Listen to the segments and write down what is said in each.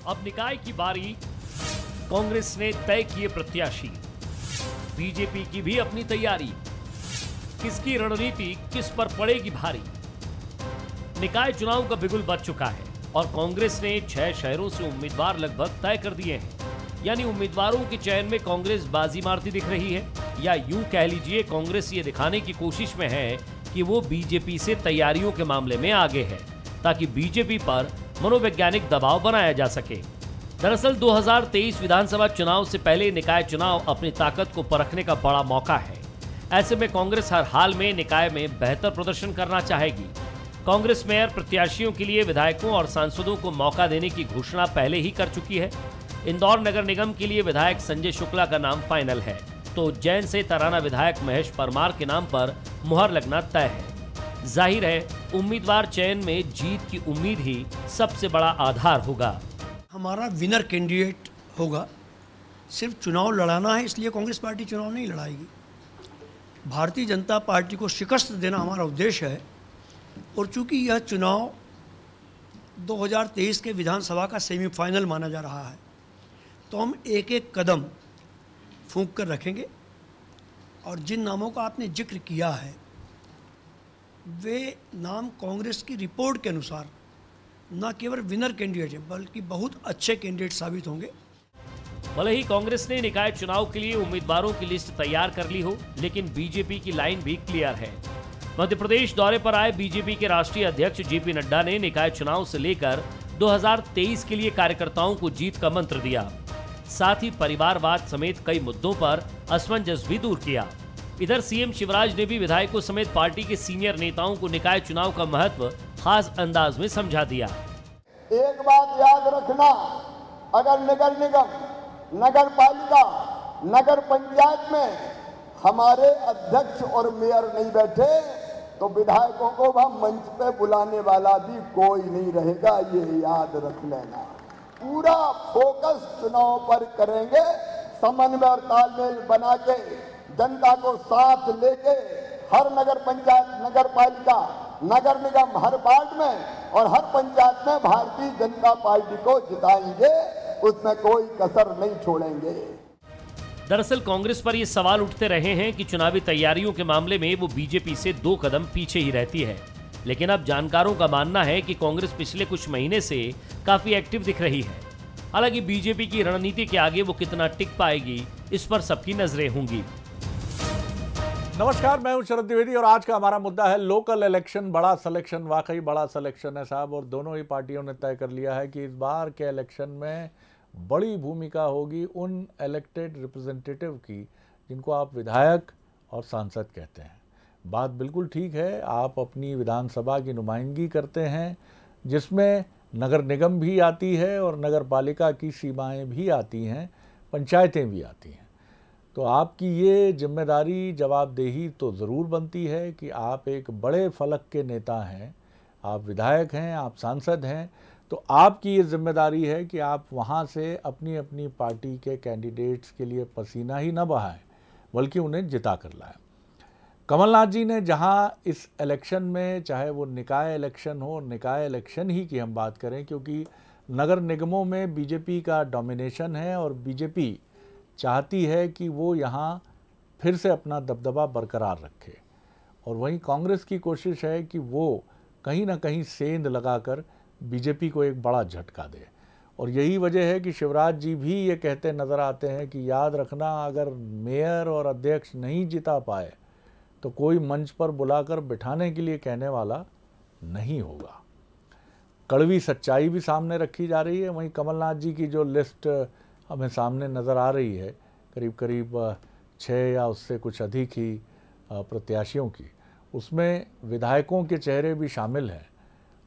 अब निकाय की बारी। कांग्रेस ने तय किए प्रत्याशी, बीजेपी की भी अपनी तैयारी। किसकी रणनीति किस पर पड़ेगी भारी? निकाय चुनाव का बिगुल बज चुका है और कांग्रेस ने 6 शहरों से उम्मीदवार लगभग तय कर दिए हैं। यानी उम्मीदवारों के चयन में कांग्रेस बाजी मारती दिख रही है, या यूं कह लीजिए कांग्रेस ये दिखाने की कोशिश में है कि वो बीजेपी से तैयारियों के मामले में आगे है, ताकि बीजेपी पर मनोवैज्ञानिक दबाव बनाया जा सके। दरअसल 2023 विधानसभा चुनाव से पहले निकाय चुनाव अपनी ताकत को परखने का बड़ा मौका है। ऐसे में कांग्रेस हर हाल में निकाय में बेहतर प्रदर्शन करना चाहेगी। कांग्रेस मेयर प्रत्याशियों के लिए विधायकों और सांसदों को मौका देने की घोषणा पहले ही कर चुकी है। इंदौर नगर निगम के लिए विधायक संजय शुक्ला का नाम फाइनल है, तो जैन से तराना विधायक महेश परमार के नाम पर मुहर लगना तय है। जाहिर है उम्मीदवार चयन में जीत की उम्मीद ही सबसे बड़ा आधार होगा। हमारा विनर कैंडिडेट होगा। सिर्फ चुनाव लड़ाना है इसलिए कांग्रेस पार्टी चुनाव नहीं लड़ाएगी। भारतीय जनता पार्टी को शिकस्त देना हमारा उद्देश्य है, और चूंकि यह चुनाव 2023 के विधानसभा का सेमीफाइनल माना जा रहा है, तो हम एक एक कदम फूंक कर रखेंगे। और जिन नामों का आपने जिक्र किया है, वे नाम कांग्रेस की रिपोर्ट के अनुसार न केवल विनर कैंडिडेट है, बल्कि बहुत अच्छे कैंडिडेट साबित होंगे। भले ही कांग्रेस ने निकाय चुनाव के लिए उम्मीदवारों की लिस्ट तैयार कर ली हो, लेकिन बीजेपी की लाइन भी क्लियर है। मध्य प्रदेश दौरे पर आए बीजेपी के राष्ट्रीय अध्यक्ष जेपी नड्डा ने निकाय चुनाव से लेकर 2023 के लिए कार्यकर्ताओं को जीत का मंत्र दिया। साथ ही परिवारवाद समेत कई मुद्दों पर असमंजस भी दूर किया। इधर सीएम शिवराज ने भी विधायकों समेत पार्टी के सीनियर नेताओं को निकाय चुनाव का महत्व खास अंदाज में समझा दिया। एक बात याद रखना, अगर नगर निगम, नगर पालिका, नगर पंचायत में हमारे अध्यक्ष और मेयर नहीं बैठे तो विधायकों को वह मंच पे बुलाने वाला भी कोई नहीं रहेगा, ये याद रख लेना। पूरा फोकस चुनाव पर करेंगे, समन्वय और तालमेल बना के जनता को साथ लेके हर नगर पंचायत, नगर पालिका, नगर निगम, हर वार्ड में और हर पंचायत में भारतीय जनता पार्टी को जिताएंगे, उसमें कोई कसर नहीं छोड़ेंगे। दरअसल कांग्रेस पर ये सवाल उठते रहे हैं कि चुनावी तैयारियों के मामले में वो बीजेपी से 2 कदम पीछे ही रहती है। लेकिन अब जानकारों का मानना है कि कांग्रेस पिछले कुछ महीने से काफी एक्टिव दिख रही है। हालांकि बीजेपी की रणनीति के आगे वो कितना टिक पाएगी, इस पर सबकी नजरें होंगी। नमस्कार, मैं हूं शरद द्विवेदी और आज का हमारा मुद्दा है लोकल इलेक्शन। बड़ा सिलेक्शन, वाकई बड़ा सिलेक्शन है साहब, और दोनों ही पार्टियों ने तय कर लिया है कि इस बार के इलेक्शन में बड़ी भूमिका होगी उन इलेक्टेड रिप्रेजेंटेटिव की जिनको आप विधायक और सांसद कहते हैं। बात बिल्कुल ठीक है, आप अपनी विधानसभा की नुमाइंदगी करते हैं जिसमें नगर निगम भी आती है और नगर पालिका की सीमाएं भी आती हैं, पंचायतें भी आती हैं। तो आपकी ये जिम्मेदारी, जवाबदेही तो ज़रूर बनती है कि आप एक बड़े फलक के नेता हैं, आप विधायक हैं, आप सांसद हैं, तो आपकी ये जिम्मेदारी है कि आप वहाँ से अपनी अपनी पार्टी के कैंडिडेट्स के लिए पसीना ही न बहाएं, बल्कि उन्हें जिता कर लाएं। कमलनाथ जी ने जहाँ इस इलेक्शन में, चाहे वो निकाय इलेक्शन हो, निकाय इलेक्शन ही की हम बात करें, क्योंकि नगर निगमों में बीजेपी का डोमिनेशन है और बीजेपी चाहती है कि वो यहाँ फिर से अपना दबदबा बरकरार रखे, और वहीं कांग्रेस की कोशिश है कि वो कहीं ना कहीं सेंध लगाकर बीजेपी को एक बड़ा झटका दे। और यही वजह है कि शिवराज जी भी ये कहते नज़र आते हैं कि याद रखना, अगर मेयर और अध्यक्ष नहीं जिता पाए तो कोई मंच पर बुलाकर बिठाने के लिए कहने वाला नहीं होगा। कड़वी सच्चाई भी सामने रखी जा रही है। वहीं कमलनाथ जी की जो लिस्ट हमें सामने नज़र आ रही है, करीब करीब 6 या उससे कुछ अधिक ही प्रत्याशियों की, उसमें विधायकों के चेहरे भी शामिल हैं।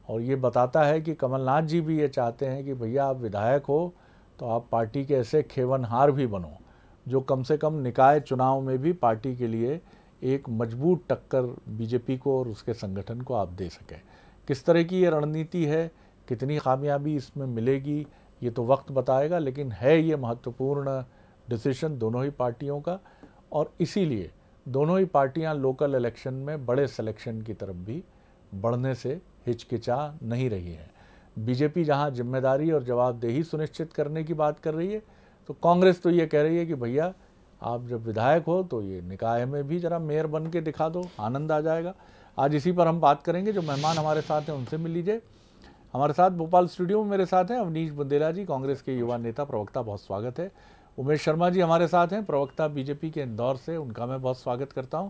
और ये बताता है कि कमलनाथ जी भी ये चाहते हैं कि भैया आप विधायक हो तो आप पार्टी के ऐसे खेवनहार भी बनो जो कम से कम निकाय चुनाव में भी पार्टी के लिए एक मजबूत टक्कर बीजेपी को और उसके संगठन को आप दे सकें। किस तरह की ये रणनीति है, कितनी कामयाबी इसमें मिलेगी, ये तो वक्त बताएगा, लेकिन है ये महत्वपूर्ण डिसीजन दोनों ही पार्टियों का, और इसीलिए दोनों ही पार्टियां लोकल इलेक्शन में बड़े सिलेक्शन की तरफ भी बढ़ने से हिचकिचा नहीं रही हैं। बीजेपी जहां जिम्मेदारी और जवाबदेही सुनिश्चित करने की बात कर रही है, तो कांग्रेस तो ये कह रही है कि भैया आप जब विधायक हो तो ये निकाय में भी जरा मेयर बन के दिखा दो, आनंद आ जाएगा। आज इसी पर हम बात करेंगे। जो मेहमान हमारे साथ हैं उनसे मिल लीजिए। हमारे साथ भोपाल स्टूडियो में मेरे साथ हैं अवनीश बुंदेला जी, कांग्रेस के युवा नेता प्रवक्ता, बहुत स्वागत है। उमेश शर्मा जी हमारे साथ हैं, प्रवक्ता बीजेपी के इंदौर से, उनका मैं बहुत स्वागत करता हूं।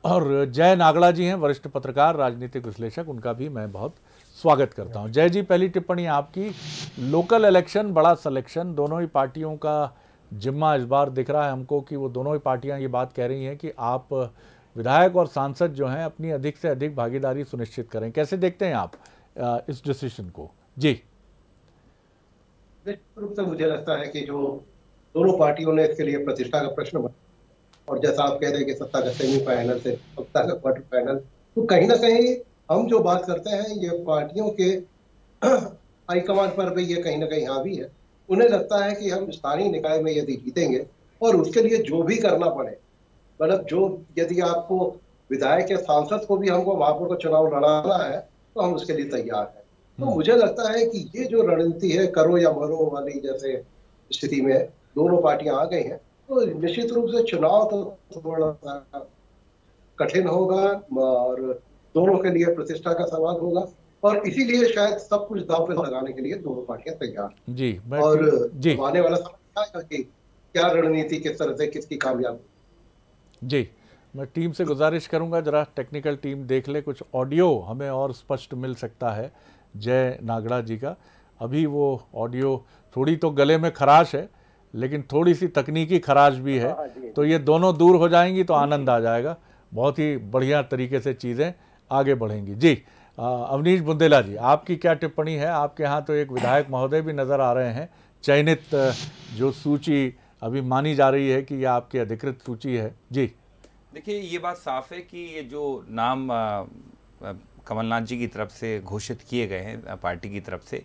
और जय नागड़ा जी हैं, वरिष्ठ पत्रकार, राजनीतिक विश्लेषक, उनका भी मैं बहुत स्वागत करता हूं। जय जी, पहली टिप्पणी आपकी। लोकल इलेक्शन बड़ा सिलेक्शन, दोनों ही पार्टियों का जिम्मा इस बार दिख रहा है हमको कि वो दोनों ही पार्टियां ये बात कह रही हैं कि आप विधायक और सांसद जो हैं अपनी अधिक से अधिक भागीदारी सुनिश्चित करें। कैसे देखते हैं आप इस डिसीजन को? जी, निश्चित रूप से मुझे लगता है कि जो दोनों पार्टियों ने इसके लिए प्रतिष्ठा का प्रश्न बनाया, और जैसा आप कह रहे हैं कि सत्ता का सेमीफाइनल से सत्ता का क्वार्टर फाइनल, तो कहीं ना कहीं हम जो बात करते हैं ये पार्टियों के हाईकमान पर भी ये कहीं ना कहीं हावी है। उन्हें लगता है कि हम स्थानीय निकाय में यदि जीतेंगे और उसके लिए जो भी करना पड़े, मतलब जो यदि आपको विधायक या सांसद को भी हमको महापौर का चुनाव लड़ाना है तो हम उसके लिए तैयार हैं। तो मुझे लगता है कि ये जो रणनीति है करो या मरो वाली जैसे स्थिति में दोनों पार्टियां आ गई हैं, तो निश्चित रूप से चुनाव तो थोड़ा सा कठिन होगा और दोनों के लिए प्रतिष्ठा का सवाल होगा, और इसीलिए शायद सब कुछ दांव पे लगाने के लिए दोनों पार्टियां तैयार हैं। जी, और आने वाला समय आएगा कि क्या रणनीति किस तरह से किसकी कामयाब। जी, मैं टीम से गुजारिश करूंगा जरा टेक्निकल टीम देख ले, कुछ ऑडियो हमें और स्पष्ट मिल सकता है जय नागड़ा जी का। अभी वो ऑडियो थोड़ी तो गले में खराश है, लेकिन थोड़ी सी तकनीकी खराश भी है, तो ये दोनों दूर हो जाएंगी तो आनंद आ जाएगा, बहुत ही बढ़िया तरीके से चीज़ें आगे बढ़ेंगी। जी, अवनीश बुंदेला जी, आपकी क्या टिप्पणी है? आपके यहाँ तो एक विधायक महोदय भी नज़र आ रहे हैं, चयनित जो सूची अभी मानी जा रही है कि यह आपकी अधिकृत सूची है। जी, देखिए ये बात साफ है कि ये जो नाम कमलनाथ जी की तरफ से घोषित किए गए हैं पार्टी की तरफ से,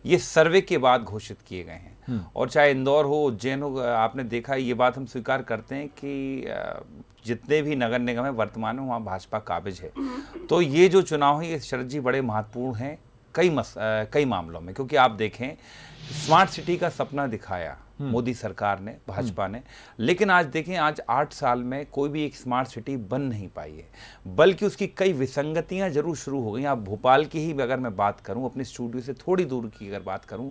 ये सर्वे के बाद घोषित किए गए हैं। और चाहे इंदौर हो, उज्जैन हो, आपने देखा ये बात हम स्वीकार करते हैं कि जितने भी नगर निगम है वर्तमान में वहाँ भाजपा काबिज है। तो ये जो चुनाव है ये शरद जी बड़े महत्वपूर्ण हैं कई मामलों में, क्योंकि आप देखें स्मार्ट सिटी का सपना दिखाया मोदी सरकार ने, भाजपा ने, लेकिन आज देखें आज 8 साल में कोई भी एक स्मार्ट सिटी बन नहीं पाई है, बल्कि उसकी कई विसंगतियां जरूर शुरू हो गई। आप भोपाल की ही अगर मैं बात करूं, अपने स्टूडियो से थोड़ी दूर की अगर बात करूं,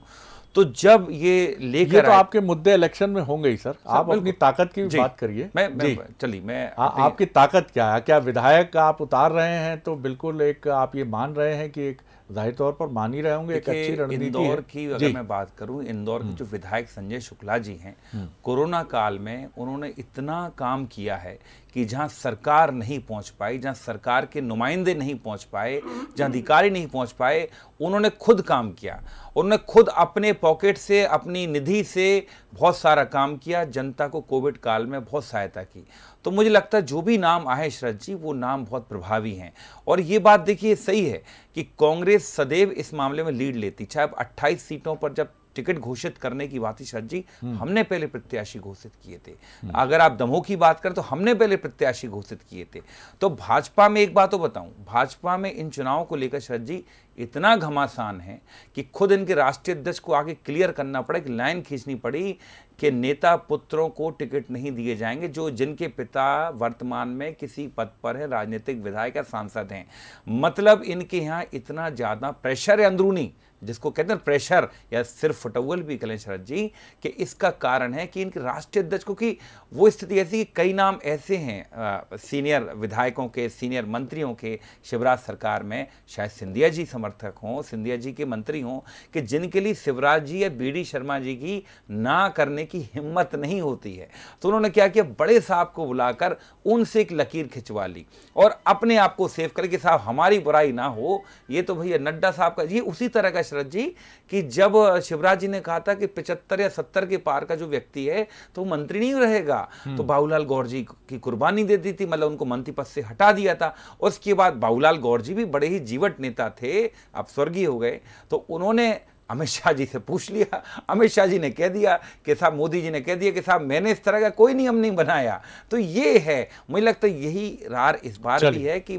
तो जब ये लेकर तो आपके मुद्दे इलेक्शन में होंगे ही सर, आप अपनी ताकत की बात करिए। मैं आपकी ताकत क्या है? क्या विधायक आप उतार रहे हैं तो बिल्कुल एक आप ये मान रहे हैं कि एक जाहिर तौर पर मान ही रहे होंगे एक अच्छी रणनीति है। इंदौर की अगर मैं बात करूं, इंदौर के जो विधायक संजय शुक्ला जी हैं, कोरोना काल में उन्होंने इतना काम किया है कि जहां सरकार नहीं पहुंच पाई, जहां सरकार के नुमाइंदे नहीं पहुंच पाए, जहां अधिकारी नहीं पहुंच पाए, उन्होंने खुद काम किया। उन्होंने खुद अपने पॉकेट से, अपनी निधि से बहुत सारा काम किया, जनता को कोविड काल में बहुत सहायता की। तो मुझे लगता है जो भी नाम आए शरद जी, वो नाम बहुत प्रभावी हैं। और ये बात देखिए सही है कि कांग्रेस सदैव इस मामले में लीड लेती, चाहे 28 सीटों पर जब टिकट घोषित करने की बात थी शरद जी, हमने पहले प्रत्याशी घोषित किए थे। अगर आप दमोह की बात करें तो हमने पहले प्रत्याशी घोषित किए थे। तो भाजपा में एक बात तो बताऊं, भाजपा में इन चुनावों को लेकर शरद जी इतना घमासान है कि खुद इनके राष्ट्रीय अध्यक्ष को आगे क्लियर करना पड़ा, कि लाइन खींचनी पड़ी कि नेता पुत्रों को टिकट नहीं दिए जाएंगे जो जिनके पिता वर्तमान में किसी पद पर है, राजनीतिक विधायक या सांसद हैं। मतलब इनके यहाँ इतना ज़्यादा प्रेशर है अंदरूनी, जिसको कहते हैं प्रेशर या सिर्फ फुटअल भी कहें शरद जी, कि इसका कारण है कि इनके राष्ट्रीय अध्यक्ष को कि वो स्थिति ऐसी कि कई नाम ऐसे हैं सीनियर विधायकों के, सीनियर मंत्रियों के शिवराज सरकार में, शायद सिंधिया जी समर्थक हों, सिंधिया जी के मंत्री हों, कि जिनके लिए शिवराज जी या बीडी शर्मा जी की ना करने की हिम्मत नहीं होती है। तो उन्होंने क्या किया, बड़े साहब को बुलाकर उनसे एक लकीर खिंचवा ली और अपने आप को सेव करके साहब हमारी बुराई ना हो, ये तो भैया नड्डा साहब का। ये उसी तरह का शरद जी कि जब शिवराज जी ने कहा था कि 75 या 70 के पार का जो व्यक्ति है तो वो मंत्री नहीं रहेगा, तो बाबूलाल गौर जी की कुर्बानी दे दी थी, मतलब उनको मंत्री पद से हटा दिया था। उसके बाद बाबूलाल गौर जी भी बड़े ही जीवट नेता थे, अब स्वर्गीय हो गए, तो उन्होंने अमित शाह जी से पूछ लिया। अमित शाह जी ने कह दिया कि साहब, मोदी जी ने कह दिया कि साहब मैंने इस तरह का कोई नियम नहीं बनाया। तो ये है, मुझे लगता है यही रार इस बार भी है कि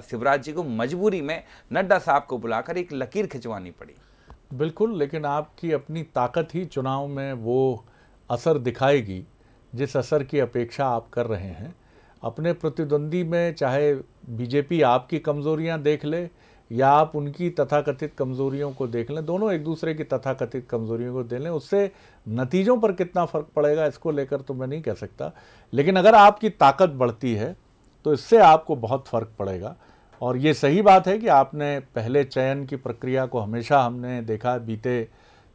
शिवराज जी को मजबूरी में नड्डा साहब को बुलाकर एक लकीर खिंचवानी पड़ी। बिल्कुल, लेकिन आपकी अपनी ताकत ही चुनाव में वो असर दिखाएगी जिस असर की अपेक्षा आप कर रहे हैं। अपने प्रतिद्वंदी में चाहे बीजेपी आपकी कमज़ोरियां देख ले या आप उनकी तथाकथित कमज़ोरियों को देख लें, दोनों एक दूसरे की तथाकथित कमज़ोरियों को देख लें, उससे नतीजों पर कितना फ़र्क पड़ेगा इसको लेकर तो मैं नहीं कह सकता, लेकिन अगर आपकी ताकत बढ़ती है तो इससे आपको बहुत फ़र्क पड़ेगा। और ये सही बात है कि आपने पहले चयन की प्रक्रिया को हमेशा हमने देखा, बीते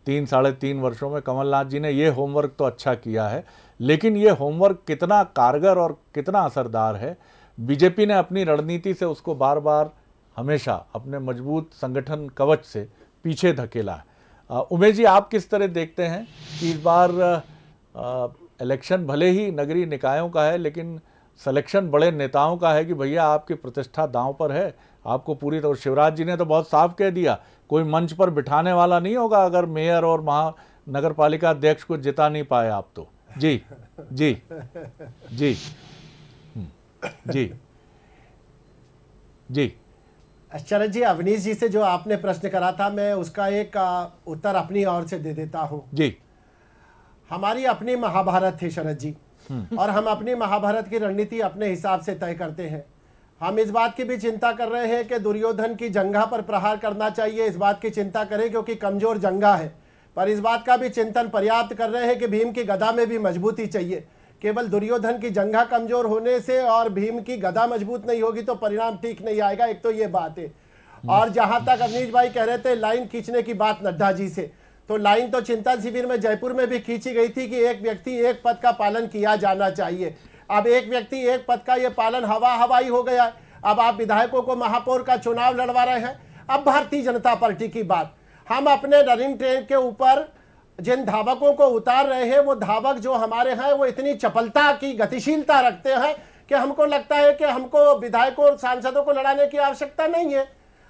3-3.5 वर्षों में कमलनाथ जी ने ये होमवर्क तो अच्छा किया है, लेकिन ये होमवर्क कितना कारगर और कितना असरदार है, बीजेपी ने अपनी रणनीति से उसको बार बार हमेशा अपने मजबूत संगठन कवच से पीछे धकेला है। उमेश जी, आप किस तरह देखते हैं कि इस बार इलेक्शन भले ही नगरीय निकायों का है, लेकिन सिलेक्शन बड़े नेताओं का है कि भैया आपकी प्रतिष्ठा दांव पर है, आपको पूरी तरह। शिवराज जी ने तो बहुत साफ कह दिया, कोई मंच पर बिठाने वाला नहीं होगा अगर मेयर और महानगर पालिका अध्यक्ष को जिता नहीं पाए आप तो। जी जी जी जी जी। शरद जी, अवनीश जी से जो आपने प्रश्न करा था, मैं उसका एक उत्तर अपनी ओर से दे देता हूं। जी, हमारी अपनी महाभारत है शरद जी, और हम अपनी महाभारत की रणनीति अपने हिसाब से तय करते हैं। हम इस बात की भी चिंता कर रहे हैं कि दुर्योधन की जंघा पर प्रहार करना चाहिए, इस बात की चिंता करें क्योंकि कमजोर जंघा है, पर इस बात का भी चिंतन पर्याप्त कर रहे हैं कि भीम की गदा में भी मजबूती चाहिए। केवल दुर्योधन की जंघा कमजोर होने से और भीम की गदा मजबूत नहीं होगी तो परिणाम ठीक नहीं आएगा, एक तो ये बात है। और जहां तक अवनीश भाई कह रहे थे लाइन खींचने की बात नड्डा जी से, तो लाइन तो चिंतन शिविर में जयपुर में भी खींची गई थी कि एक व्यक्ति एक पद का पालन किया जाना चाहिए। अब एक व्यक्ति एक पद का ये पालन हवाई हो गया है। अब आप विधायकों को महापौर का चुनाव लड़वा रहे हैं। अब भारतीय जनता पार्टी की बात, हम अपने रनिंग ट्रेन के ऊपर जिन धावकों को उतार रहे हैं, वो धावक जो हमारे हैं वो इतनी चपलता की गतिशीलता रखते हैं कि हमको लगता है कि हमको विधायकों और सांसदों को लड़ाने की आवश्यकता नहीं है।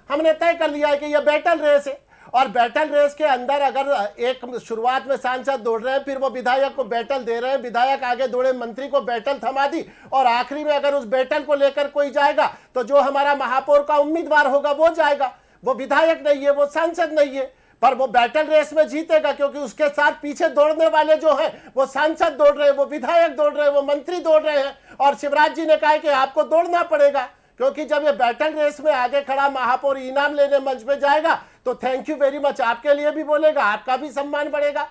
हमने तय कर लिया है कि यह बैटल रेस है, और बैटल रेस के अंदर अगर एक शुरुआत में सांसद दौड़ रहे हैं, फिर वो विधायक को बैटल दे रहे हैं, विधायक आगे दौड़े, मंत्री को बैटल थमा दी, और आखिरी में अगर उस बैटल को लेकर कोई जाएगा तो जो हमारा महापौर का उम्मीदवार होगा वो जाएगा। वो विधायक नहीं है, वो सांसद नहीं है, पर वो बैटल रेस में जीतेगा क्योंकि उसके साथ पीछे दौड़ने वाले जो हैं वो सांसद दौड़ रहे हैं, वो विधायक दौड़ रहे हैं, वो मंत्री दौड़ रहे हैं। और शिवराज जी ने कहा कि आपको दौड़ना पड़ेगा, क्योंकि जब ये बैटल रेस में आगे खड़ा महापौर इनाम लेने मंच पे जाएगा तो थैंक यू वेरी मच आपके लिए भी बोलेगा, आपका भी सम्मान बढ़ेगा।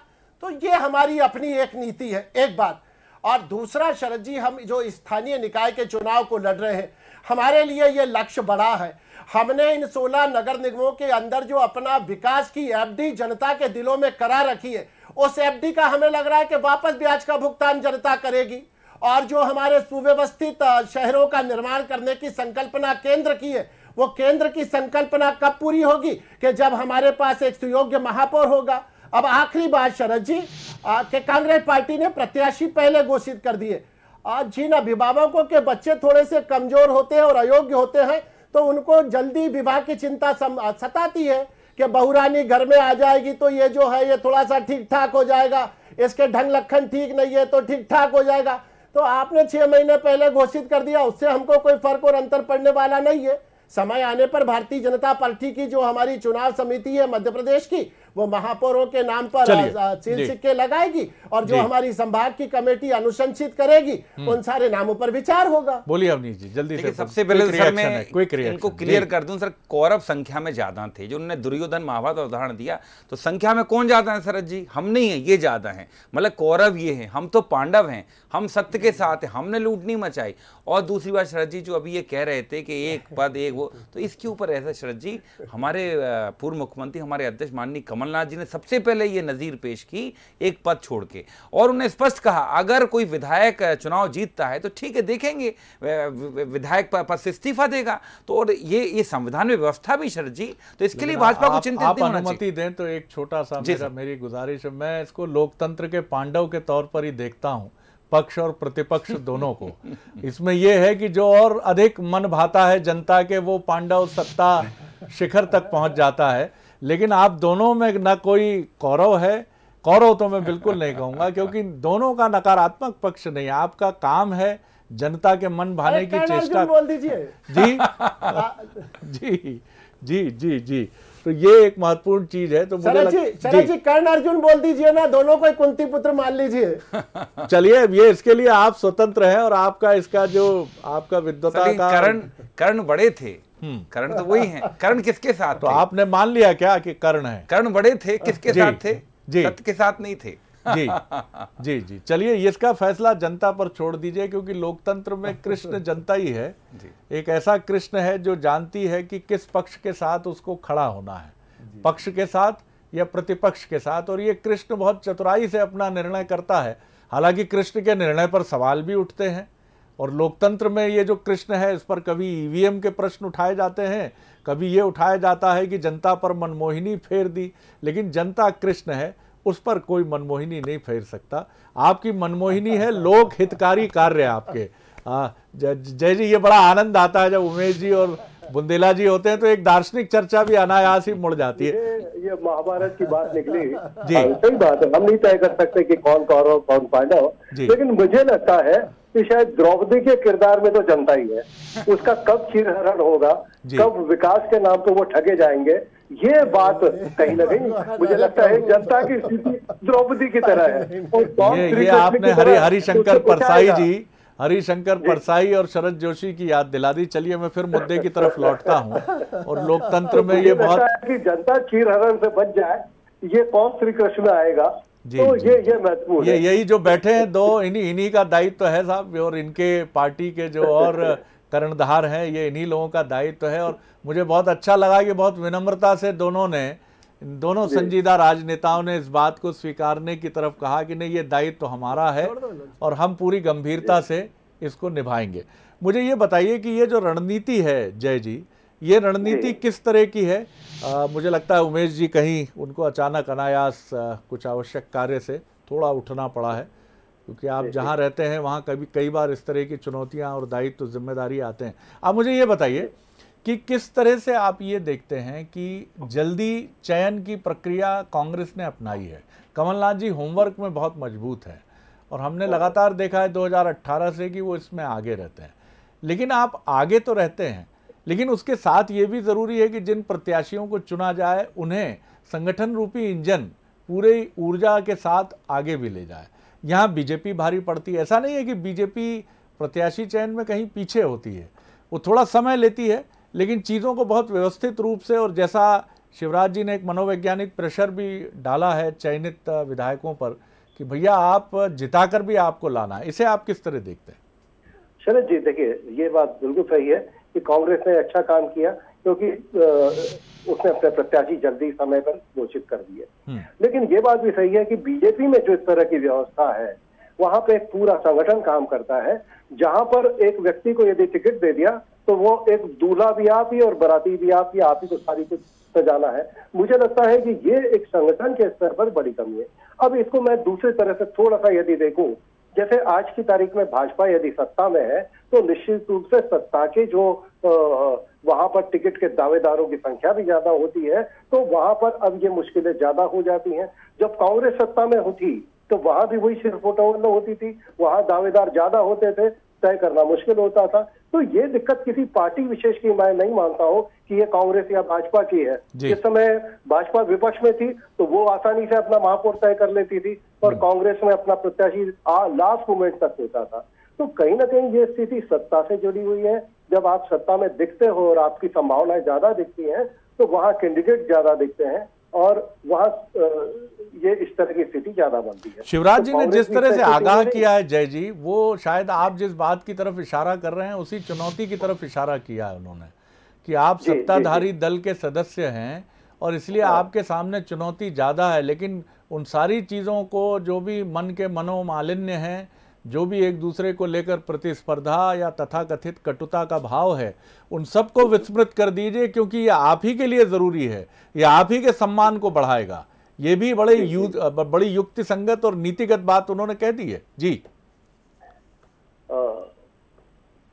तो ये हमारी अपनी एक नीति है, एक बात। और दूसरा शरद जी, हम जो स्थानीय निकाय के चुनाव को लड़ रहे हैं, हमारे लिए ये लक्ष्य बड़ा है। हमने इन 16 नगर निगमों के अंदर जो अपना विकास की एफडी जनता के दिलों में करा रखी है, उस एफडी का हमें लग रहा है कि वापस ब्याज का भुगतान जनता करेगी। और जो हमारे सुव्यवस्थित शहरों का निर्माण करने की संकल्पना केंद्र की है, वो केंद्र की संकल्पना कब पूरी होगी कि जब हमारे पास एक सुयोग्य महापौर होगा। अब आखिरी बात शरद जी, कि कांग्रेस पार्टी ने प्रत्याशी पहले घोषित कर दिए। जिन अभिभावकों के बच्चे थोड़े से कमजोर होते हैं और अयोग्य होते हैं, तो उनको जल्दी विवाह की चिंता सताती है कि बहुरानी घर में आ जाएगी तो ये जो है ये थोड़ा सा ठीक ठाक हो जाएगा, इसके ढंग लक्षण ठीक नहीं है तो ठीक ठाक हो जाएगा। तो आपने 6 महीने पहले घोषित कर दिया, उससे हमको कोई फर्क और अंतर पड़ने वाला नहीं है। समय आने पर भारतीय जनता पार्टी की जो हमारी चुनाव समिति है मध्य प्रदेश की, वो महापौरों के नाम पर सील सिक्के लगाएगी, और जो हमारी संभाग की कमेटी अनुशंसित करेगी उन सारे नामों पर विचार होगा। बोलिए अवनीश जी, जल्दी से। सबसे पहले सर मैं इनको क्लियर कर दूं, सर कौरव संख्या में ज्यादा थे। जो उन्होंने दुर्योधन महाभारत का उदाहरण दिया, तो संख्या में कौन ज्यादा है शरद जी? हम नहीं है, ये ज्यादा है। मतलब कौरव ये है, हम तो पांडव हैं, हम सत्य के साथ हैं, हमने लूट नहीं मचाई। और दूसरी बात शरद जी, जो अभी ये कह रहे थे कि एक पद एक वो, तो इसके ऊपर ऐसा शरद जी, हमारे पूर्व मुख्यमंत्री हमारे अध्यक्ष माननीय कमलनाथ जी ने सबसे पहले ये नजीर पेश की एक पद छोड़ के, और उन्हें स्पष्ट कहा अगर कोई विधायक चुनाव जीतता है तो ठीक है, देखेंगे विधायक पद से इस्तीफा देगा। तो और ये संविधान में व्यवस्था भी शरद जी, तो इसके लिए भाजपा को चिंतित नहीं होना चाहिए। अनुमति दें तो एक छोटा सा मेरी गुजारिश है, मैं इसको लोकतंत्र के पांडव के तौर पर ही देखता हूं, पक्ष और प्रतिपक्ष दोनों को। इसमें यह है कि जो और अधिक मन भाता है जनता के, वो पांडव सत्ता शिखर तक पहुंच जाता है। लेकिन आप दोनों में न कोई कौरव है, कौरव तो मैं बिल्कुल नहीं कहूंगा, क्योंकि दोनों का नकारात्मक पक्ष नहीं। आपका काम है जनता के मन भाने की चेष्टा। बोल दीजिए जी जी जी जी जी, तो ये एक महत्वपूर्ण चीज है। तो मुझे शरद जी कर्ण अर्जुन बोल दीजिए ना, दोनों को कुंती पुत्र मान लीजिए। चलिए, ये इसके लिए आप स्वतंत्र हैं, और आपका इसका जो आपका विद्वता का कर्ण बड़े थे, कर्ण तो वही हैं। कर्ण किसके साथ तो थे? आपने मान लिया क्या कि कर्ण है? कर्ण बड़े थे, किसके साथ थे? जी, सत्य के साथ नहीं थे। जी जी जी। चलिए, इसका फैसला जनता पर छोड़ दीजिए, क्योंकि लोकतंत्र में कृष्ण जनता ही है। एक ऐसा कृष्ण है जो जानती है कि किस पक्ष के साथ उसको खड़ा होना है, पक्ष के साथ या प्रतिपक्ष के साथ, और ये कृष्ण बहुत चतुराई से अपना निर्णय करता है। हालांकि कृष्ण के निर्णय पर सवाल भी उठते हैं, और लोकतंत्र में ये जो कृष्ण है, इस पर कभी ईवीएम के प्रश्न उठाए जाते हैं, कभी ये उठाया जाता है कि जनता पर मनमोहिनी फेर दी, लेकिन जनता कृष्ण है, उस पर कोई मनमोहिनी नहीं फेर सकता। आपकी मनमोहिनी है लोक हितकारी कार्य आपके। जय जी, ये बड़ा आनंद आता है जब उमेश जी और बुंदेला जी होते हैं, तो एक दार्शनिक चर्चा भी अनायास ही मुड़ जाती है। ये महाभारत की बात निकली जी, सही बात है। हम नहीं तय कर सकते कि कौन कौरव कौन पांडव, लेकिन मुझे लगता है कि शायद द्रौपदी के किरदार में तो जनता ही है। उसका कब चीरहरण होगा, कब विकास के नाम पे वो ठगे जाएंगे, ये बात कहीं ना कहीं मुझे लगता है जनता की स्थिति द्रौपदी की तरह है। और ये आपने हरिशंकर परसाई और शरद जोशी की याद दिला दी। चलिए, मैं फिर मुद्दे की तरफ लौटता हूँ। और लोकतंत्र में ये बहुत कि जनता चीरहरण से बच जाए, ये कौन श्री कृष्ण आएगा। तो ये महत्वपूर्ण है। यही जो बैठे हैं दो, इन्हीं का दायित्व है साहब, और इनके पार्टी के जो और कर्णधार हैं, ये इन्हीं लोगों का दायित्व है। और मुझे बहुत अच्छा लगा कि बहुत विनम्रता से दोनों संजीदा राजनेताओं ने इस बात को स्वीकारने की तरफ कहा कि नहीं, ये दायित्व हमारा है और हम पूरी गंभीरता से इसको निभाएंगे। मुझे ये बताइए कि ये जो रणनीति है जय जी, ये रणनीति किस तरह की है? मुझे लगता है उमेश जी कहीं उनको अचानक अनायास कुछ आवश्यक कार्य से थोड़ा उठना पड़ा है, क्योंकि आप जहाँ रहते हैं वहाँ कई बार इस तरह की चुनौतियाँ और दायित्व जिम्मेदारी आते हैं। आप मुझे ये बताइए कि किस तरह से आप ये देखते हैं कि जल्दी चयन की प्रक्रिया कांग्रेस ने अपनाई है। कमलनाथ जी होमवर्क में बहुत मजबूत है, और हमने लगातार देखा है 2018 से कि वो इसमें आगे रहते हैं। लेकिन आप आगे तो रहते हैं, लेकिन उसके साथ ये भी ज़रूरी है कि जिन प्रत्याशियों को चुना जाए उन्हें संगठन रूपी इंजन पूरी ऊर्जा के साथ आगे भी ले जाए। यहाँ बीजेपी भारी पड़ती है। ऐसा नहीं है कि बीजेपी प्रत्याशी चयन में कहीं पीछे होती है, वो थोड़ा समय लेती है, लेकिन चीज़ों को बहुत व्यवस्थित रूप से, और जैसा शिवराज जी ने एक मनोवैज्ञानिक प्रेशर भी डाला है चयनित विधायकों पर कि भैया आप जिताकर भी आपको लाना है, इसे आप किस तरह देखते हैं? शरद जी, देखिए, ये बात बिल्कुल सही है कि कांग्रेस ने अच्छा काम किया, क्योंकि उसने अपने प्रत्याशी जल्दी समय पर घोषित कर दिए। लेकिन ये बात भी सही है कि बीजेपी में जो इस तरह की व्यवस्था है, वहां पे एक पूरा संगठन काम करता है, जहां पर एक व्यक्ति को यदि टिकट दे दिया तो वो एक दूल्हा भी आप ही और बराती भी आप ही को सारी कुछ सजाना है। मुझे लगता है कि ये एक संगठन के स्तर पर बड़ी कमी है। अब इसको मैं दूसरी तरह से थोड़ा सा यदि देखूं, जैसे आज की तारीख में भाजपा यदि सत्ता में है, तो निश्चित रूप से सत्ता के जो वहां पर टिकट के दावेदारों की संख्या भी ज्यादा होती है, तो वहां पर अब ये मुश्किलें ज्यादा हो जाती हैं। जब कांग्रेस सत्ता में होती तो वहां भी वही सिरफोटोल होती थी, वहां दावेदार ज्यादा होते थे, तय करना मुश्किल होता था। तो ये दिक्कत किसी पार्टी विशेष की मैं नहीं मानता हूं कि ये कांग्रेस या भाजपा की है। जिस समय भाजपा विपक्ष में थी तो वो आसानी से अपना महापौर तय कर लेती थी, और कांग्रेस में अपना प्रत्याशी लास्ट मोमेंट तक होता था। तो कहीं ना कहीं ये स्थिति सत्ता से जुड़ी हुई है। जब आप सत्ता में दिखते हो और आपकी संभावनाएं ज्यादा दिखती हैं, तो वहां कैंडिडेट ज्यादा दिखते हैं, और वहां ये इस तरह की स्थिति ज्यादा बनती है। शिवराज जी ने जिस तरह से आगाह किया है जय जी, वो शायद आप जिस बात की तरफ इशारा कर रहे हैं उसी चुनौती की तरफ इशारा किया है उन्होंने, कि आप सत्ताधारी दल के सदस्य हैं और इसलिए आपके सामने चुनौती ज़्यादा है। लेकिन उन सारी चीज़ों को, जो भी मन के मनोमालिन्य हैं, जो भी एक दूसरे को लेकर प्रतिस्पर्धा या तथाकथित कटुता का भाव है, उन सबको विस्मृत कर दीजिए, क्योंकि ये आप ही के लिए ज़रूरी है, ये आप ही के सम्मान को बढ़ाएगा। ये भी बड़ी युक्ति संगत और नीतिगत बात उन्होंने कह दी है। जी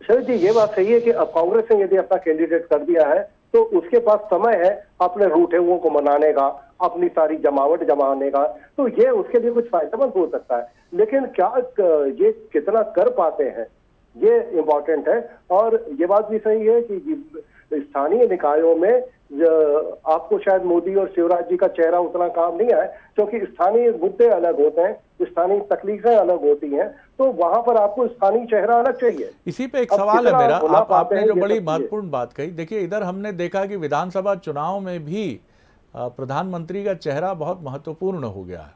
शरद जी, ये बात सही है कि अब कांग्रेस ने यदि अपना कैंडिडेट कर दिया है तो उसके पास समय है अपने रूठे हुओं को मनाने का, अपनी सारी जमावट जमाने का, तो ये उसके लिए कुछ फायदेमंद हो सकता है। लेकिन क्या ये कितना कर पाते हैं, ये इम्पोर्टेंट है। और ये बात भी सही है कि स्थानीय निकायों में आपको शायद मोदी और शिवराज जी का चेहरा उतना काम नहीं आए, क्योंकि स्थानीय मुद्दे अलग होते हैं, स्थानीय तकलीफें अलग होती हैं, तो वहां पर आपको स्थानीय चेहरा अलग चाहिए। इसी पे एक सवाल है मेरा, आपने जो बड़ी महत्वपूर्ण बात कही, देखिए इधर हमने देखा कि विधानसभा चुनाव में भी प्रधानमंत्री का चेहरा बहुत महत्वपूर्ण हो गया है,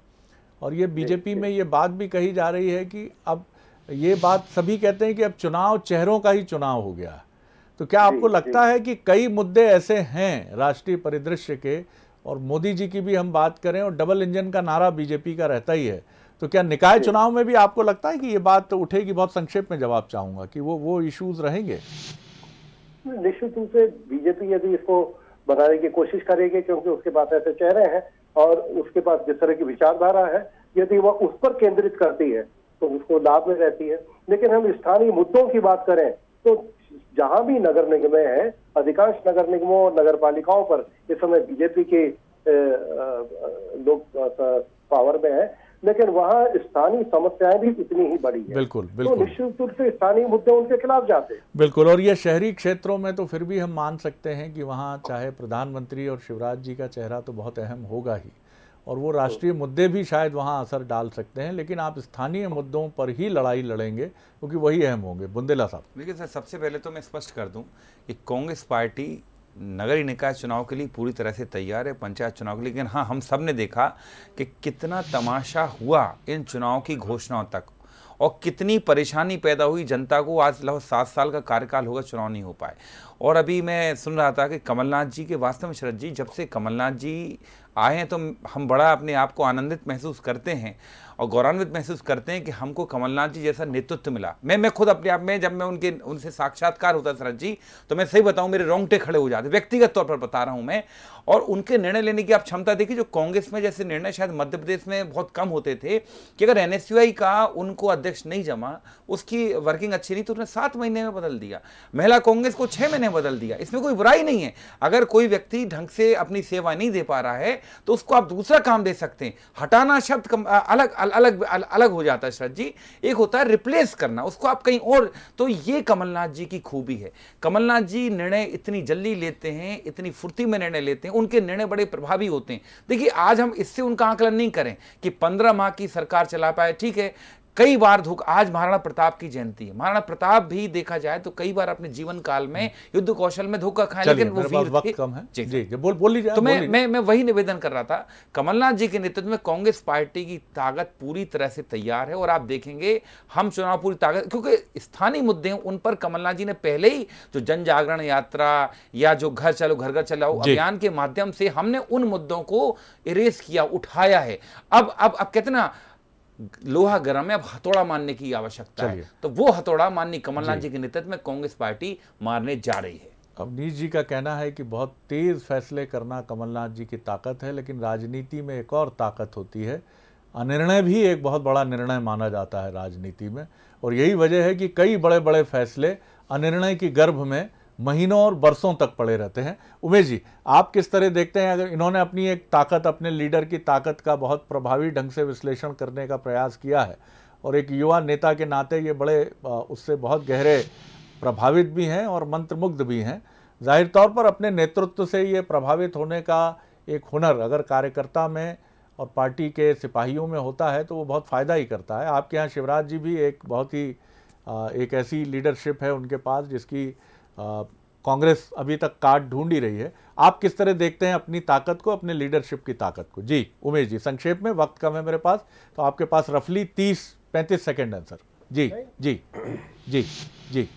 और ये बीजेपी में ये बात भी कही जा रही है कि अब ये बात सभी कहते हैं कि अब चुनाव चेहरों का ही चुनाव हो गया है। तो क्या आपको लगता है कि कई मुद्दे ऐसे हैं राष्ट्रीय परिदृश्य के, और मोदी जी की भी हम बात करें और डबल इंजन का नारा बीजेपी का रहता ही है, तो क्या निकाय चुनाव में भी आपको लगता है कि ये बात तो उठेगी? बहुत संक्षेप में जवाब चाहूंगा कि वो इश्यूज रहेंगे। निश्चित रूप से बीजेपी यदि इसको बनाने की कोशिश करेगी, क्योंकि उसके पास ऐसे चेहरे हैं और उसके पास जिस तरह की विचारधारा है, यदि वह उस पर केंद्रित करती है तो उसको लाभ में रहती है। लेकिन हम स्थानीय मुद्दों की बात करें तो जहां भी नगर निगमें हैं, अधिकांश नगर निगमों और नगर पालिकाओं पर इस समय बीजेपी के लोग पावर में है, लेकिन वहां स्थानीय समस्याएं भी उतनी ही बड़ी है। बिल्कुल तो बिल्कुल, निश्चित रूप से स्थानीय मुद्दे उनके खिलाफ जाते हैं। बिल्कुल। और ये शहरी क्षेत्रों में तो फिर भी हम मान सकते हैं कि वहाँ चाहे प्रधानमंत्री और शिवराज जी का चेहरा तो बहुत अहम होगा ही, और वो राष्ट्रीय मुद्दे भी शायद वहाँ असर डाल सकते हैं, लेकिन आप स्थानीय मुद्दों पर ही लड़ाई लड़ेंगे क्योंकि वही अहम होंगे। बुंदेला साहब। देखिए सर, सबसे पहले तो मैं स्पष्ट कर दूं कि कांग्रेस पार्टी नगरीय निकाय चुनाव के लिए पूरी तरह से तैयार है, पंचायत चुनाव के लिए। लेकिन हाँ, हम सब ने देखा कि कितना तमाशा हुआ इन चुनाव की घोषणाओं तक, और कितनी परेशानी पैदा हुई जनता को। आज लगभग 7 साल का कार्यकाल होगा, चुनाव नहीं हो पाए। और अभी मैं सुन रहा था कि कमलनाथ जी के, वास्तव में शरद जी, जब से कमलनाथ जी आए हैं तो हम बड़ा अपने आप को आनंदित महसूस करते हैं और गौरवान्वित महसूस करते हैं कि हमको कमलनाथ जी जैसा नेतृत्व मिला। मैं खुद अपने आप में, जब मैं उनसे साक्षात्कार होता शरद जी, तो मैं सही बताऊं मेरे रोंगटे खड़े हो जाते, व्यक्तिगत तौर पर बता रहा हूं मैं। और उनके निर्णय लेने की आप क्षमता देखिए, जो कांग्रेस में जैसे निर्णय शायद मध्य प्रदेश में बहुत कम होते थे कि अगर एनएसयूआई का उनको अध्यक्ष नहीं जमा, उसकी वर्किंग अच्छी नहीं, तो उसने 7 महीने में बदल दिया। महिला कांग्रेस को 6 महीने बदल दिया। इसमें कोई बुराई नहीं है। अगर कोई व्यक्ति ढंग से अपनी सेवा नहीं दे पा रहा है तो उसको आप दूसरा काम दे सकते हैं। हटाना शब्द अलग हो जाता है शरद जी, एक होता है रिप्लेस करना, उसको आप कहीं और। तो ये कमलनाथ जी की खूबी है। कमलनाथ जी निर्णय इतनी जल्दी लेते हैं, इतनी फुर्ती में निर्णय लेते हैं, उनके निर्णय बड़े प्रभावी होते हैं। देखिए आज हम इससे उनका आकलन नहीं करें कि 15 माह की सरकार चला पाए, ठीक है, कई बार आज महाराणा प्रताप की जयंती है। महाराणा प्रताप भी देखा जाए तो कई बार अपने जीवन काल में युद्ध कौशल में धोखा खाए, लेकिन वो वीर थे। कम है। जी, बोल लीजिए। तो मैं वही निवेदन कर रहा था। कमलनाथ जी के नेतृत्व में कांग्रेस पार्टी की ताकत पूरी तरह से तैयार है, और आप देखेंगे हम चुनाव पूरी ताकत, क्योंकि स्थानीय मुद्दे हैं उन पर कमलनाथ जी ने पहले ही जो जन जागरण यात्रा या जो घर चलो घर घर चलाओ अभियान के माध्यम से हमने उन मुद्दों को इरेज किया, उठाया है। अब कहते ना लोहा गर्म है, अब हथौड़ा मारने की आवश्यकता है, तो वो हथौड़ा माननीय कमलनाथ जी के नेतृत्व में कांग्रेस पार्टी मारने जा रही है। अवनीश जी का कहना है कि बहुत तेज फैसले करना कमलनाथ जी की ताकत है, लेकिन राजनीति में एक और ताकत होती है, अनिर्णय भी एक बहुत बड़ा निर्णय माना जाता है राजनीति में, और यही वजह है कि कई बड़े बड़े फैसले अनिर्णय की गर्भ में महीनों और बरसों तक पड़े रहते हैं। उमेश जी, आप किस तरह देखते हैं? अगर इन्होंने अपनी एक ताकत, अपने लीडर की ताकत का बहुत प्रभावी ढंग से विश्लेषण करने का प्रयास किया है, और एक युवा नेता के नाते ये बड़े उससे बहुत गहरे प्रभावित भी हैं और मंत्रमुग्ध भी हैं। जाहिर तौर पर अपने नेतृत्व से ये प्रभावित होने का एक हुनर अगर कार्यकर्ता में और पार्टी के सिपाहियों में होता है तो वो बहुत फ़ायदा ही करता है। आपके यहाँ शिवराज जी भी एक बहुत ही एक ऐसी लीडरशिप है उनके पास जिसकी कांग्रेस अभी तक काट ढूंढ ही रही है। आप किस तरह देखते हैं अपनी ताकत को, अपने लीडरशिप की ताकत को? जी उमेश जी, संक्षेप में, वक्त कम है मेरे पास, तो आपके पास रफली 30-35 सेकेंड आंसर। जी जी जी जी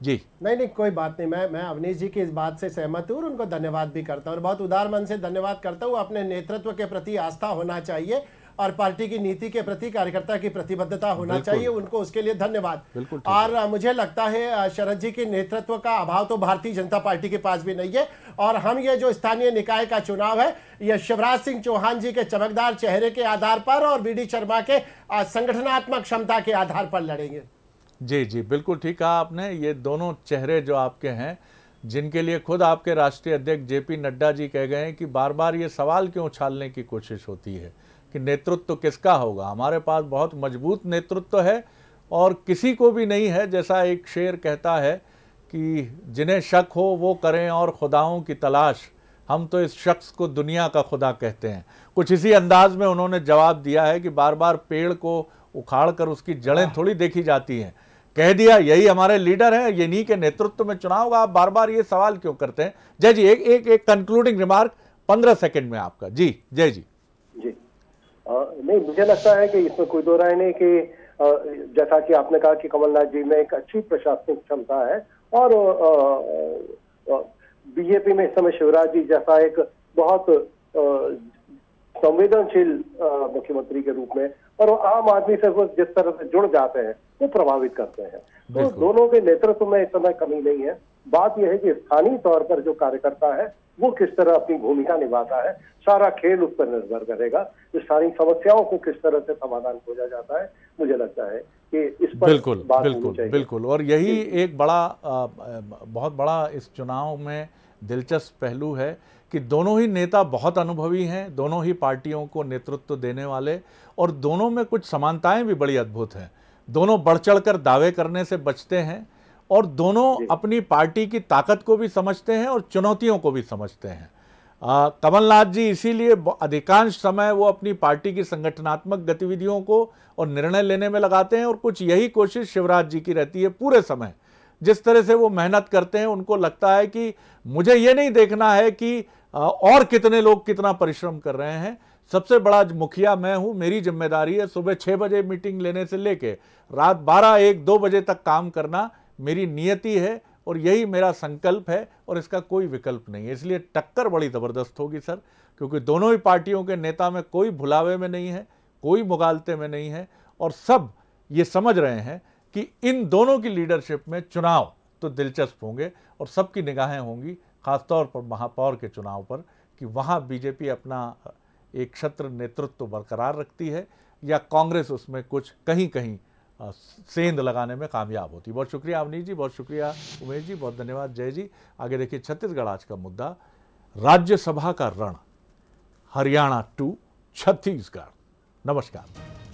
जी। नहीं कोई बात नहीं, मैं अवनीश जी की इस बात से सहमत हूँ और उनको धन्यवाद भी करता हूँ, और बहुत उदार मन से धन्यवाद करता हूँ। अपने नेतृत्व के प्रति आस्था होना चाहिए और पार्टी की नीति के प्रति कार्यकर्ता की प्रतिबद्धता होना चाहिए, उनको उसके लिए धन्यवाद। और मुझे लगता है शरद जी के नेतृत्व का अभाव तो भारतीय जनता पार्टी के पास भी नहीं है, और हम ये जो स्थानीय निकाय का चुनाव है ये शिवराज सिंह चौहान जी के चमकदार चेहरे के आधार पर और बीडी शर्मा के संगठनात्मक क्षमता के आधार पर लड़ेंगे। जी जी, बिल्कुल ठीक कहा आपने। ये दोनों चेहरे जो आपके हैं, जिनके लिए खुद आपके राष्ट्रीय अध्यक्ष जेपी नड्डा जी कह गए हैं कि बार बार ये सवाल क्यों उछालने की कोशिश होती है कि नेतृत्व किसका होगा। हमारे पास बहुत मजबूत नेतृत्व है और किसी को भी नहीं है, जैसा एक शेर कहता है कि जिन्हें शक हो वो करें और खुदाओं की तलाश, हम तो इस शख्स को दुनिया का खुदा कहते हैं। कुछ इसी अंदाज में उन्होंने जवाब दिया है कि बार बार पेड़ को उखाड़ कर उसकी जड़ें थोड़ी देखी जाती हैं। कह दिया यही हमारे लीडर हैं, इन्हीं के नेतृत्व में चुनाव होगा, आप बार बार ये सवाल क्यों करते हैं? जय जी, एक कंक्लूडिंग रिमार्क 15 सेकंड में आपका। जी जय जी। जी नहीं, मुझे लगता है कि इसमें कोई दो राय नहीं कि जैसा कि आपने कहा कि कमलनाथ जी में एक अच्छी प्रशासनिक क्षमता है और बीजेपी में इस समय शिवराज जी जैसा एक बहुत संवेदनशील मुख्यमंत्री के रूप में और आम आदमी से वो जिस तरह से जुड़ जाते हैं वो प्रभावित करते हैं। तो दोनों के नेतृत्व में इस समय कमी नहीं है। बात यह है कि स्थानीय तौर पर जो कार्यकर्ता है वो किस तरह अपनी भूमिका निभाता है, सारा खेल उस पर निर्भर करेगा। स्थानीय समस्याओं को किस तरह से समाधान खोजा जाता है, मुझे लगता है कि इस पर बिल्कुल बिल्कुल बिल्कुल। और यही एक बड़ा बहुत बड़ा इस चुनाव में दिलचस्प पहलू है कि दोनों ही नेता बहुत अनुभवी हैं, दोनों ही पार्टियों को नेतृत्व देने वाले, और दोनों में कुछ समानताएं भी बड़ी अद्भुत हैं। दोनों बढ़ चढ़कर दावे करने से बचते हैं और दोनों अपनी पार्टी की ताकत को भी समझते हैं और चुनौतियों को भी समझते हैं। कमलनाथ जी इसीलिए अधिकांश समय वो अपनी पार्टी की संगठनात्मक गतिविधियों को और निर्णय लेने में लगाते हैं, और कुछ यही कोशिश शिवराज जी की रहती है पूरे समय। जिस तरह से वो मेहनत करते हैं, उनको लगता है कि मुझे ये नहीं देखना है कि और कितने लोग कितना परिश्रम कर रहे हैं, सबसे बड़ा मुखिया मैं हूं, मेरी जिम्मेदारी है सुबह 6 बजे मीटिंग लेने से लेके रात 12, 1, 2 बजे तक काम करना मेरी नियति है और यही मेरा संकल्प है और इसका कोई विकल्प नहीं है। इसलिए टक्कर बड़ी ज़बरदस्त होगी सर, क्योंकि दोनों ही पार्टियों के नेता में कोई भुलावे में नहीं है, कोई मुगालते में नहीं है, और सब ये समझ रहे हैं कि इन दोनों की लीडरशिप में चुनाव तो दिलचस्प होंगे और सबकी निगाहें होंगी खासतौर पर महापौर के चुनाव पर कि वहाँ बीजेपी अपना एक क्षत्र नेतृत्व बरकरार रखती है या कांग्रेस उसमें कुछ कहीं कहीं सेंध लगाने में कामयाब होती। बहुत शुक्रिया अवनीश जी, बहुत शुक्रिया उमेश जी, बहुत धन्यवाद जय जी। आगे देखिए छत्तीसगढ़ आज का मुद्दा, राज्यसभा का रण, हरियाणा टू छत्तीसगढ़। नमस्कार।